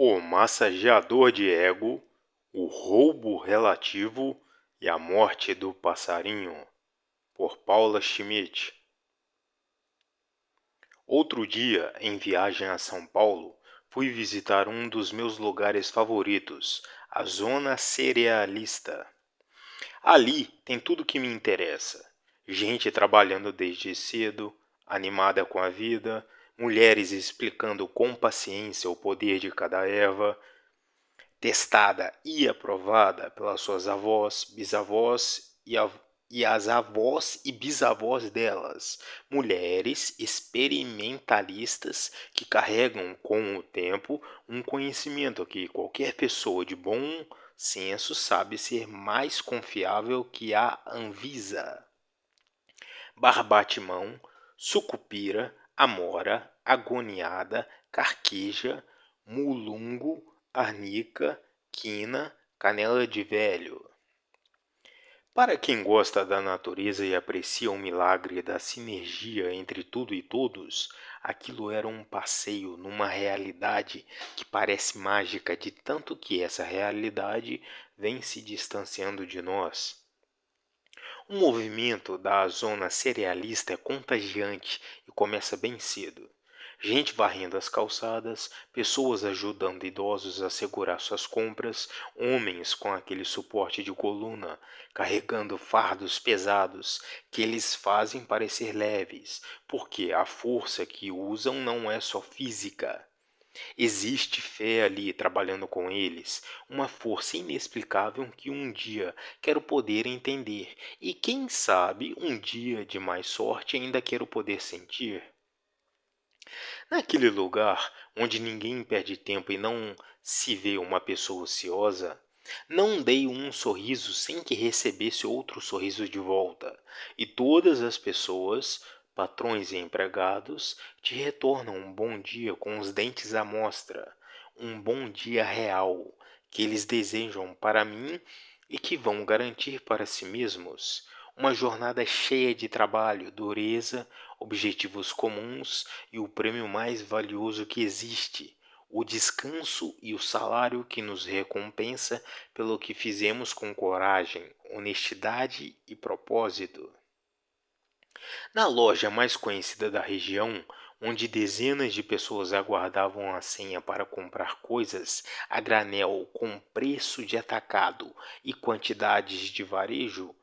O massageador de ego, o roubo relativo e a morte do passarinho, por Paula Schmidt. Outro dia, em viagem a São Paulo, fui visitar um dos meus lugares favoritos, a Zona Cerealista. Ali tem tudo que me interessa: gente trabalhando desde cedo, animada com a vida, mulheres explicando com paciência o poder de cada erva, testada e aprovada pelas suas avós, bisavós e as avós e bisavós delas, mulheres experimentalistas que carregam com o tempo um conhecimento que qualquer pessoa de bom senso sabe ser mais confiável que a Anvisa. Barbatimão, sucupira, amora, agoniada, carqueja, mulungo, arnica, quina, canela de velho. Para quem gosta da natureza e aprecia o milagre da sinergia entre tudo e todos, aquilo era um passeio numa realidade que parece mágica de tanto que essa realidade vem se distanciando de nós. O movimento da zona cerealista é contagiante e começa bem cedo. Gente varrendo as calçadas, pessoas ajudando idosos a segurar suas compras, homens com aquele suporte de coluna, carregando fardos pesados que eles fazem parecer leves, porque a força que usam não é só física. Existe fé ali trabalhando com eles, uma força inexplicável que um dia quero poder entender, e quem sabe um dia de mais sorte ainda quero poder sentir. Naquele lugar onde ninguém perde tempo e não se vê uma pessoa ociosa, não dei um sorriso sem que recebesse outro sorriso de volta, e todas as pessoas, patrões e empregados, te retornam um bom dia com os dentes à mostra, um bom dia real, que eles desejam para mim e que vão garantir para si mesmos. Uma jornada cheia de trabalho, dureza, objetivos comuns e o prêmio mais valioso que existe, o descanso e o salário que nos recompensa pelo que fizemos com coragem, honestidade e propósito. Na loja mais conhecida da região, onde dezenas de pessoas aguardavam a senha para comprar coisas a granel com preço de atacado e quantidades de varejo,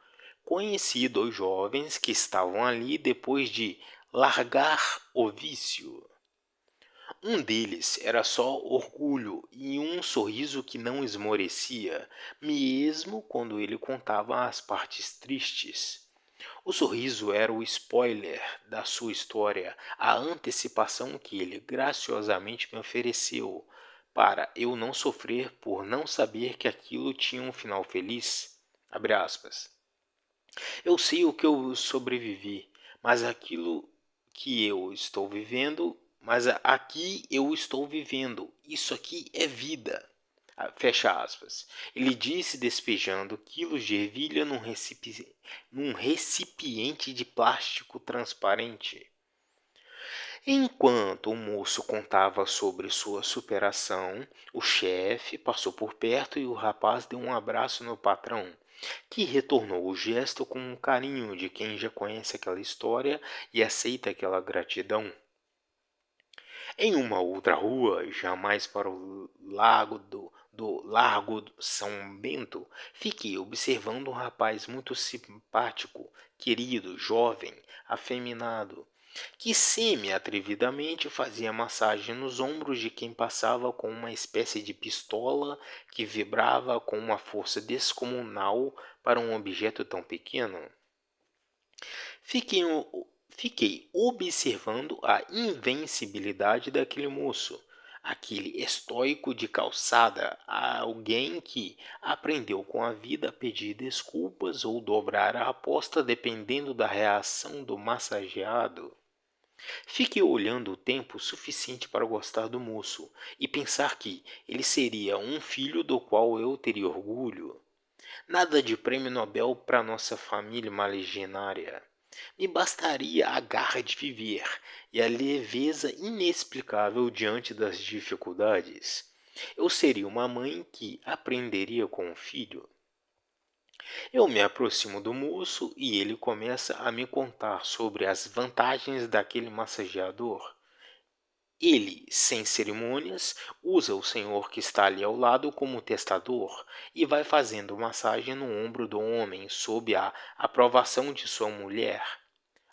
conheci dois jovens que estavam ali depois de largar o vício. Um deles era só orgulho e um sorriso que não esmorecia, mesmo quando ele contava as partes tristes. O sorriso era o spoiler da sua história, a antecipação que ele graciosamente me ofereceu, para eu não sofrer por não saber que aquilo tinha um final feliz. Abre aspas. Eu sei o que eu sobrevivi, mas aquilo que eu estou vivendo, mas aqui eu estou vivendo. Isso aqui é vida. Fecha aspas. Ele disse despejando quilos de ervilha num recipiente de plástico transparente. Enquanto o moço contava sobre sua superação, o chefe passou por perto e o rapaz deu um abraço no patrão, que retornou o gesto com um carinho de quem já conhece aquela história e aceita aquela gratidão. Em uma outra rua, já mais para o do Largo São Bento, fiquei observando um rapaz muito simpático, querido, jovem, afeminado, que semi-atrevidamente fazia massagem nos ombros de quem passava com uma espécie de pistola que vibrava com uma força descomunal para um objeto tão pequeno. Fiquei, fiquei observando a invencibilidade daquele moço, aquele estoico de calçada, alguém que aprendeu com a vida a pedir desculpas ou dobrar a aposta dependendo da reação do massageado. Fiquei olhando o tempo suficiente para gostar do moço e pensar que ele seria um filho do qual eu teria orgulho. Nada de prêmio Nobel para nossa família maligenária. Me bastaria a garra de viver e a leveza inexplicável diante das dificuldades. Eu seria uma mãe que aprenderia com o filho. Eu me aproximo do moço e ele começa a me contar sobre as vantagens daquele massageador. Ele, sem cerimônias, usa o senhor que está ali ao lado como testador e vai fazendo massagem no ombro do homem sob a aprovação de sua mulher.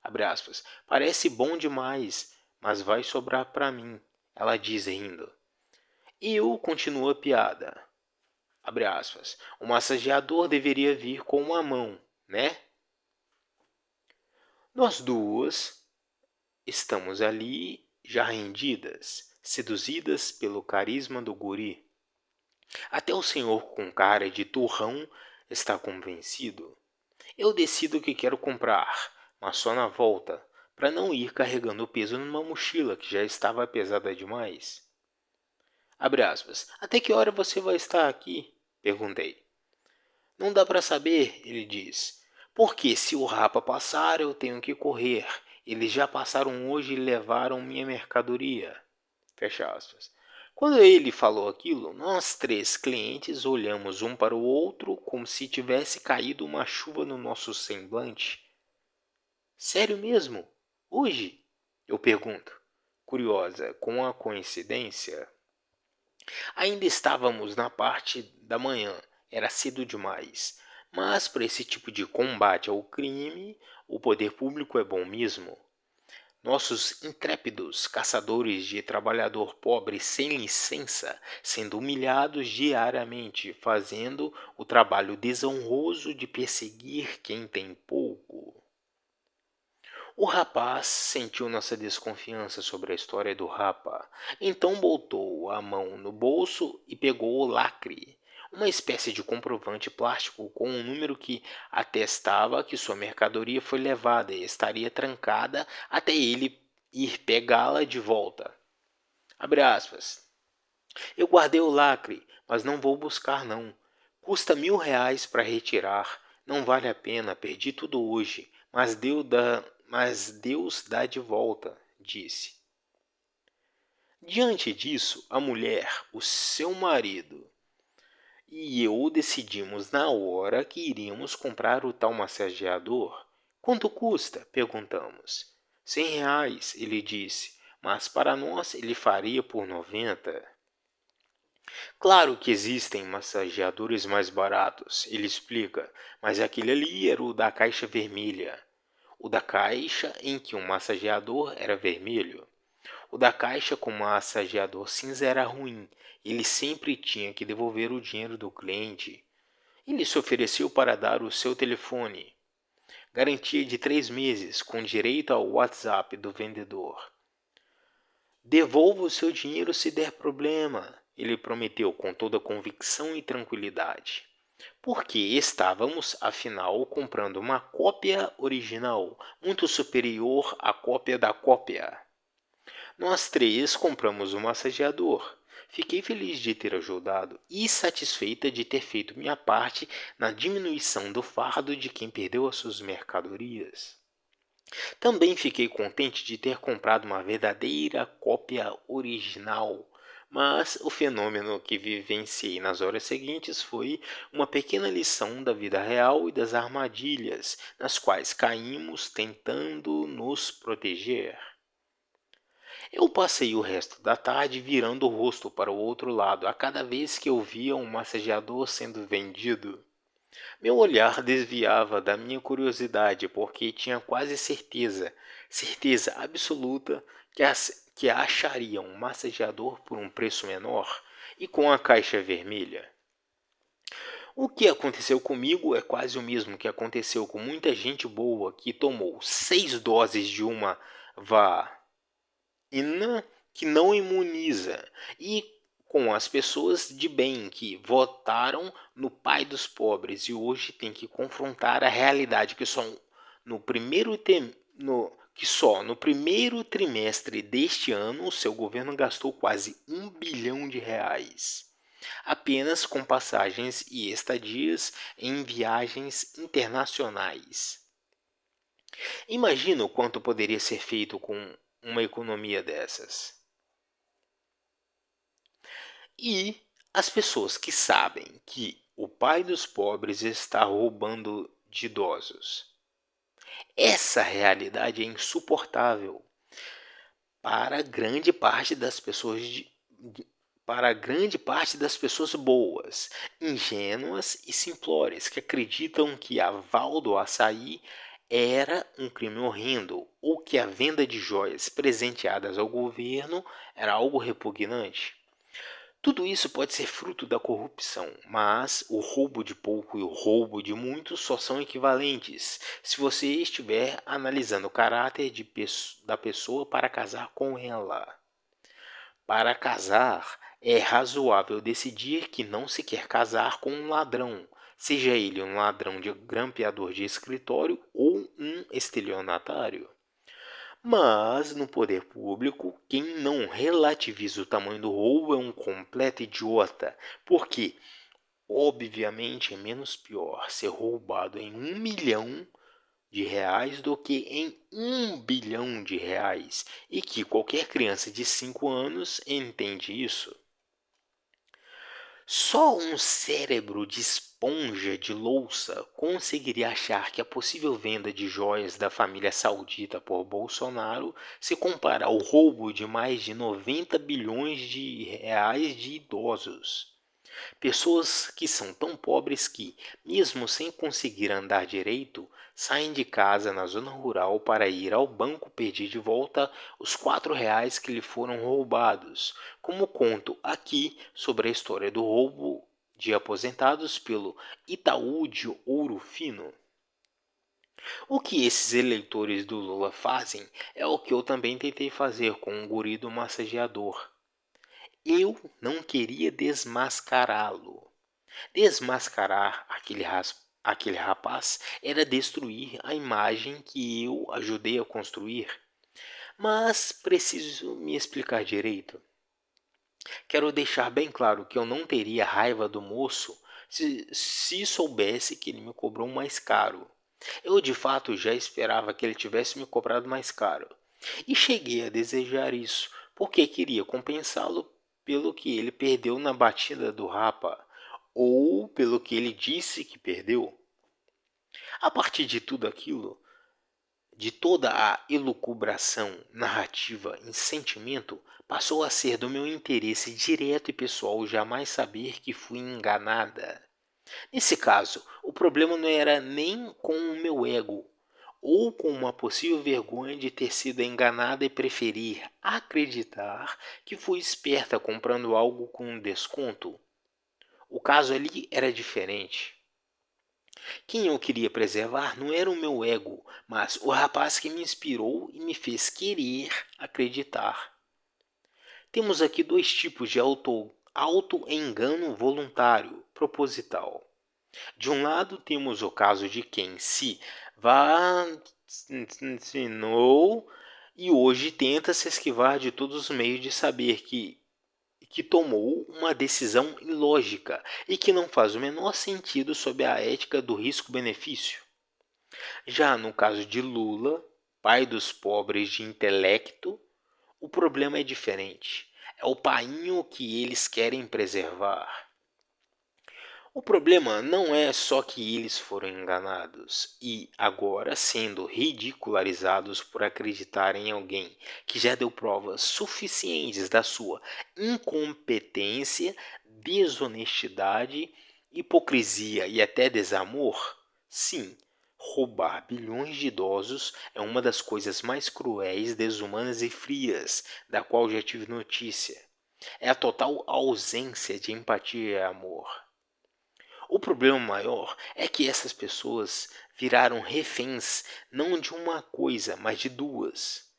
Abre aspas. Parece bom demais, mas vai sobrar para mim, ela diz rindo. E eu continuo a piada. Abre aspas. O massageador deveria vir com uma mão, né? Nós duas estamos ali já rendidas, seduzidas pelo carisma do guri. Até o senhor com cara de turrão está convencido. Eu decido que quero comprar, mas só na volta, para não ir carregando o peso numa mochila que já estava pesada demais. Abre aspas. Até que hora você vai estar aqui? Perguntei. Não dá para saber, ele diz. Porque se o Rapa passar, eu tenho que correr. Eles já passaram hoje e levaram minha mercadoria. Fecha aspas. Quando ele falou aquilo, nós três clientes olhamos um para o outro como se tivesse caído uma chuva no nosso semblante. Sério mesmo? Hoje? Eu pergunto, curiosa com a coincidência. Ainda estávamos na parte da manhã, era cedo demais. Mas para esse tipo de combate ao crime, o poder público é bom mesmo. Nossos intrépidos caçadores de trabalhador pobre sem licença, sendo humilhados diariamente, fazendo o trabalho desonroso de perseguir quem tem pouco. O rapaz sentiu nossa desconfiança sobre a história do Rapa, então botou a mão no bolso e pegou o lacre, uma espécie de comprovante plástico com um número que atestava que sua mercadoria foi levada e estaria trancada até ele ir pegá-la de volta. Abre aspas. Eu guardei o lacre, mas não vou buscar não. Custa R$ 1.000 para retirar. Não vale a pena, perdi tudo hoje, mas Deus dá de volta, disse. Diante disso, a mulher, o seu marido, e eu decidimos na hora que iríamos comprar o tal massageador. Quanto custa? Perguntamos. R$ 100, ele disse, mas para nós ele faria por 90. Claro que existem massageadores mais baratos, ele explica, mas aquele ali era o da caixa vermelha. O da caixa em que o massageador era vermelho. O da caixa com massageador cinza era ruim. Ele sempre tinha que devolver o dinheiro do cliente. Ele se ofereceu para dar o seu telefone. Garantia de 3 meses, com direito ao WhatsApp do vendedor. Devolva o seu dinheiro se der problema, ele prometeu com toda convicção e tranquilidade. Porque estávamos, afinal, comprando uma cópia original, muito superior à cópia da cópia. Nós três compramos um massageador. Fiquei feliz de ter ajudado e satisfeita de ter feito minha parte na diminuição do fardo de quem perdeu as suas mercadorias. Também fiquei contente de ter comprado uma verdadeira cópia original, mas o fenômeno que vivenciei nas horas seguintes foi uma pequena lição da vida real e das armadilhas nas quais caímos tentando nos proteger. Eu passei o resto da tarde virando o rosto para o outro lado a cada vez que eu via um massageador sendo vendido. Meu olhar desviava da minha curiosidade porque tinha quase certeza, certeza absoluta, que acharia um massageador por um preço menor e com a caixa vermelha. O que aconteceu comigo é quase o mesmo que aconteceu com muita gente boa que tomou 6 doses de uma vacina que não imuniza e com as pessoas de bem que votaram no pai dos pobres e hoje tem que confrontar a realidade que só no primeiro trimestre deste ano o seu governo gastou quase R$ 1 bilhão apenas com passagens e estadias em viagens internacionais. Imagina o quanto poderia ser feito com uma economia dessas. E as pessoas que sabem que o pai dos pobres está roubando de idosos. Essa realidade é insuportável para grande parte das pessoas para grande parte das pessoas boas, ingênuas e simplórias que acreditam que a aval do açaí era um crime horrendo ou que a venda de joias presenteadas ao governo era algo repugnante. Tudo isso pode ser fruto da corrupção, mas o roubo de pouco e o roubo de muito só são equivalentes se você estiver analisando o caráter da pessoa para casar com ela. Para casar, é razoável decidir que não se quer casar com um ladrão, seja ele um ladrão de grampeador de escritório ou um estelionatário. Mas, no poder público, quem não relativiza o tamanho do roubo é um completo idiota, porque, obviamente, é menos pior ser roubado em R$ 1 milhão do que em R$ 1 bilhão, e que qualquer criança de 5 anos entende isso. Só um cérebro de esponja de louça conseguiria achar que a possível venda de joias da família saudita por Bolsonaro se compara ao roubo de mais de 90 bilhões de reais de idosos. Pessoas que são tão pobres que, mesmo sem conseguir andar direito, saem de casa na zona rural para ir ao banco pedir de volta os R$ 4 que lhe foram roubados, como conto aqui sobre a história do roubo de aposentados pelo Itaú de Ouro Fino. O que esses eleitores do Lula fazem é o que eu também tentei fazer com o guri do massageador. Eu não queria desmascará-lo. Desmascarar aquele rapaz era destruir a imagem que eu ajudei a construir. Mas preciso me explicar direito. Quero deixar bem claro que eu não teria raiva do moço se soubesse que ele me cobrou mais caro. Eu de fato já esperava que ele tivesse me cobrado mais caro. E cheguei a desejar isso, porque queria compensá-lo pelo que ele perdeu na batida do Rapa, ou pelo que ele disse que perdeu. A partir de tudo aquilo, de toda a elucubração narrativa em sentimento, passou a ser do meu interesse direto e pessoal jamais saber que fui enganada. Nesse caso, o problema não era nem com o meu ego, ou com uma possível vergonha de ter sido enganada e preferir acreditar que fui esperta comprando algo com um desconto. O caso ali era diferente. Quem eu queria preservar não era o meu ego, mas o rapaz que me inspirou e me fez querer acreditar. Temos aqui dois tipos de auto-engano voluntário, proposital. De um lado, temos o caso de quem se vacinou e hoje tenta se esquivar de todos os meios de saber que tomou uma decisão ilógica e que não faz o menor sentido sob a ética do risco-benefício. Já no caso de Lula, pai dos pobres de intelecto, o problema é diferente. É o painho que eles querem preservar. O problema não é só que eles foram enganados e, agora, sendo ridicularizados por acreditar em alguém que já deu provas suficientes da sua incompetência, desonestidade, hipocrisia e até desamor. Sim, roubar bilhões de idosos é uma das coisas mais cruéis, desumanas e frias da qual já tive notícia. É a total ausência de empatia e amor. O problema maior é que essas pessoas viraram reféns não de uma coisa, mas de duas: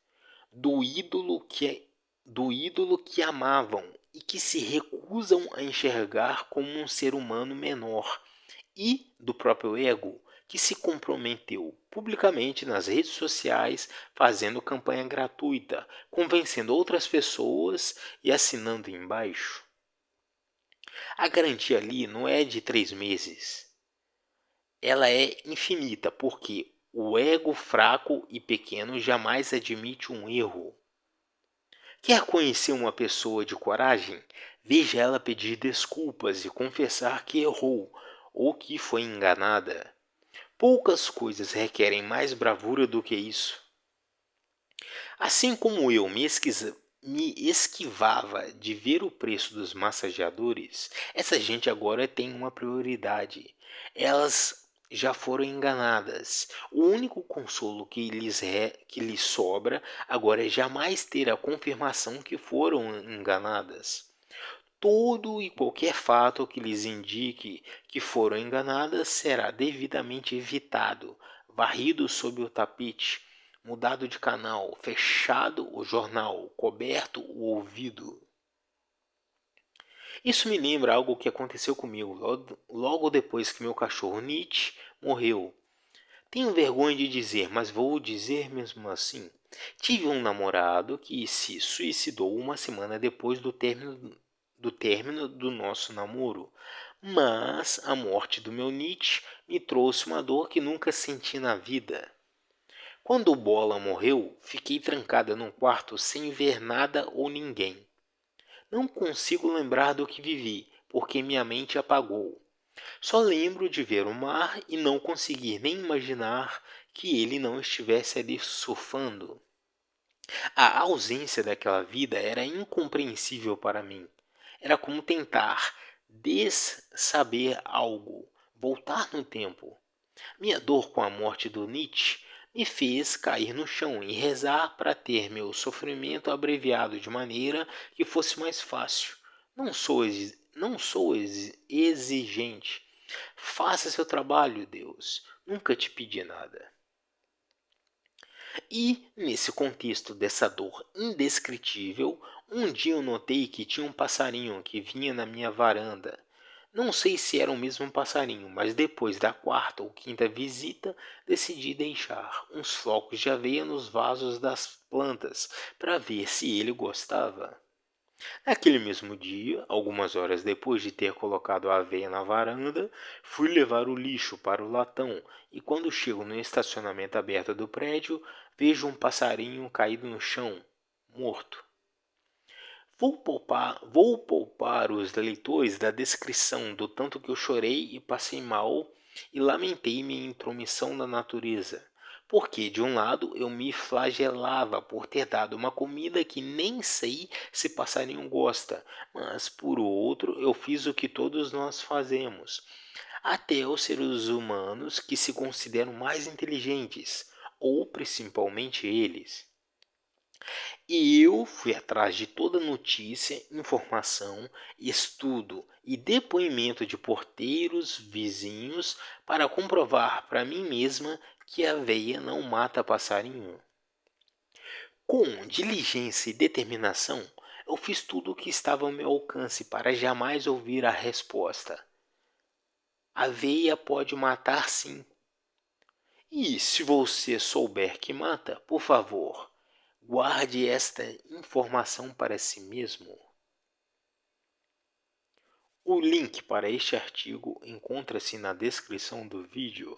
do ídolo que amavam e que se recusam a enxergar como um ser humano menor, e do próprio ego, que se comprometeu publicamente nas redes sociais, fazendo campanha gratuita, convencendo outras pessoas e assinando embaixo. A garantia ali não é de 3 meses. Ela é infinita, porque o ego fraco e pequeno jamais admite um erro. Quer conhecer uma pessoa de coragem? Veja ela pedir desculpas e confessar que errou ou que foi enganada. Poucas coisas requerem mais bravura do que isso. Assim como eu me esquivava de ver o preço dos massageadores, essa gente agora tem uma prioridade. Elas já foram enganadas. O único consolo que lhes sobra agora é jamais ter a confirmação que foram enganadas. Todo e qualquer fato que lhes indique que foram enganadas será devidamente evitado, varrido sob o tapete, mudado de canal, fechado o jornal, coberto o ouvido. Isso me lembra algo que aconteceu comigo logo depois que meu cachorro Nietzsche morreu. Tenho vergonha de dizer, mas vou dizer mesmo assim. Tive um namorado que se suicidou uma semana depois do término do nosso namoro. Mas a morte do meu Nietzsche me trouxe uma dor que nunca senti na vida. Quando o Bola morreu, fiquei trancada num quarto sem ver nada ou ninguém. Não consigo lembrar do que vivi, porque minha mente apagou. Só lembro de ver o mar e não conseguir nem imaginar que ele não estivesse ali surfando. A ausência daquela vida era incompreensível para mim. Era como tentar dessaber algo, voltar no tempo. Minha dor com a morte do Nietzsche me fez cair no chão e rezar para ter meu sofrimento abreviado de maneira que fosse mais fácil. Não sou exigente. Faça seu trabalho, Deus. Nunca te pedi nada. E, nesse contexto dessa dor indescritível, um dia eu notei que tinha um passarinho que vinha na minha varanda. Não sei se era o mesmo passarinho, mas depois da quarta ou quinta visita, decidi deixar uns flocos de aveia nos vasos das plantas para ver se ele gostava. Naquele mesmo dia, algumas horas depois de ter colocado a aveia na varanda, fui levar o lixo para o latão e quando chego no estacionamento aberto do prédio, vejo um passarinho caído no chão, morto. Vou poupar os leitores da descrição do tanto que eu chorei e passei mal e lamentei minha intromissão na natureza. Porque, de um lado, eu me flagelava por ter dado uma comida que nem sei se passarinho gosta, mas, por outro, eu fiz o que todos nós fazemos. Até os seres humanos que se consideram mais inteligentes, ou principalmente eles. E eu fui atrás de toda notícia, informação, estudo e depoimento de porteiros, vizinhos, para comprovar para mim mesma que a veia não mata passarinho. Com diligência e determinação, eu fiz tudo o que estava ao meu alcance para jamais ouvir a resposta. A veia pode matar sim. E se você souber que mata, por favor, guarde esta informação para si mesmo. O link para este artigo encontra-se na descrição do vídeo.